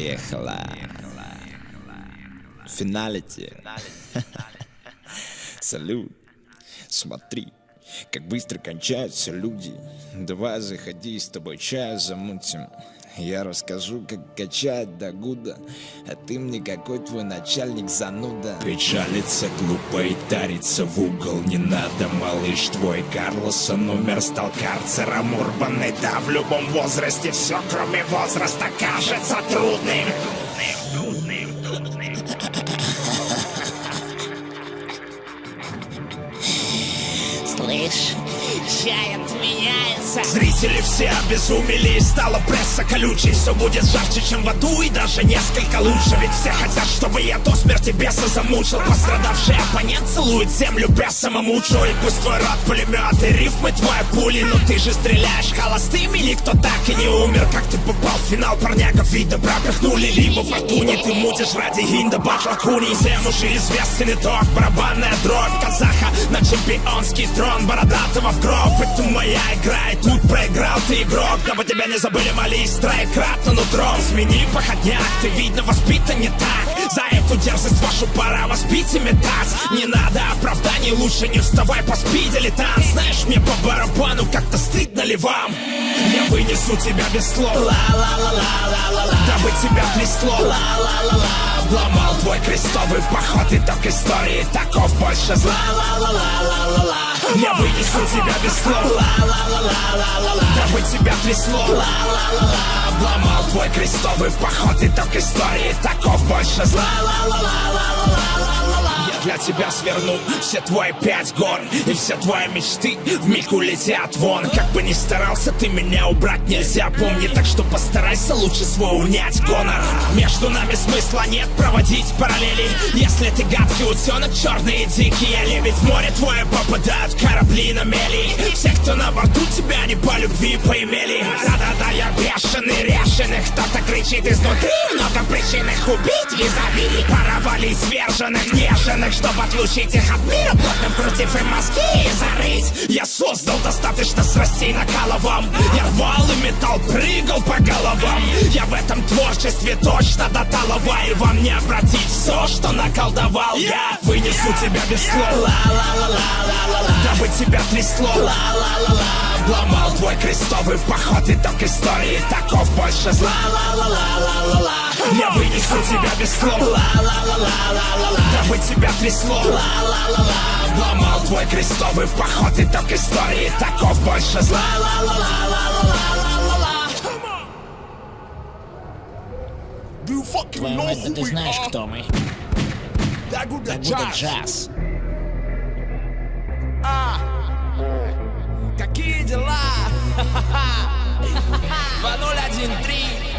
Ехала. Финалити. Салют. Смотри, как быстро кончаются люди. Давай заходи, с тобой чай замутим. Я расскажу, как качать до гуда, а ты мне какой твой начальник зануда. Печалиться глупо и тариться в угол не надо, малыш твой Карлосон умер, стал карцером урбанный. Да, в любом возрасте все, кроме возраста, кажется трудным. Слышь, чай отменяется. Зрители все обезумели, и стала пресса колючей. Все будет жарче, чем в аду, и даже несколько лучше. Ведь все хотят, чтобы я до смерти беса замучил. Пострадавший оппонент целует землю бесом и мучу. И пусть твой рот пулемет и рифмы твои пули, но ты же стреляешь холостыми, никто так и не умер. Как ты попал в финал, парняков и добра пихнули. Либо фортуне ты мутишь ради гинда батла куни. Всем уже известен итог, барабанная дробь казаха на чемпионский трон бородатого в гроб. Это моя игра, и тут проиграл ты игрок. Дабы тебя не забыли, молись троекратно нутром. Смени походняк, ты видно воспитан не так. За эту дерзость вашу пора воспить и метать. Не надо оправданий, лучше не вставай, поспи, дилетант. Знаешь, мне по барабану, как-то стыдно ли вам? Я вынесу тебя без слов, ла-ла-ла-ла-ла-ла-ла, дабы тебя трясло, ла-ла-ла-ла. Обломал твой крестовый поход, итог истории, таков больше зла, ла-ла-ла-ла-ла-ла. Я вынесу тебя без слов, ла-ла-ла-ла-ла-ла, дабы тебя трясло, ла-ла-ла-ла. Обломал твой крестовый поход, итог истории, таков больше зла, ла-ла-ла-ла-ла-ла. Я для тебя сверну все твои 5 гор, и все твои мечты вмиг улетят вон. Как бы ни старался, ты меня убрать нельзя, помни. Так что постарайся лучше свой унять гонор. Между нами смысла нет проводить параллели. Если ты гадкий утенок, черные дикие лебедь, в море твое попадают корабли на мели. Все, кто на борту, тебя не по любви поимели. Да-да-да, я бешеный, решенный. Кто-то кричит изнутри, много причин их убить визави. Пора валить сверженных, неженных, чтобы отлучить их от мира, плотно вкрутив им мозги и зарыть. Я создал достаточно страстей накаловом. Я рвал и металл, прыгал по головам. Я в этом творчестве точно до талого, и вам не обратить все, что наколдовал. Я вынесу тебя без слов, ла-ла-ла-ла-ла-ла, дабы тебя трясло, ла-ла-ла-ла. Обломал твой крестовый поход, итог истории, таков больше зла, ла-ла-ла-ла-ла-ла. Я вынесу тебя без слов, ла-ла-ла-ла-ла-ла, дабы тебя трясло, ла-ла-ла-ла. Обломал твой крестовый поход, итог истории, таков больше зла, ла-ла-ла-ла-ла-ла-ла. Твою мать, да ты знаешь, кто мы. Дагуда Джаз. Какие дела? 2013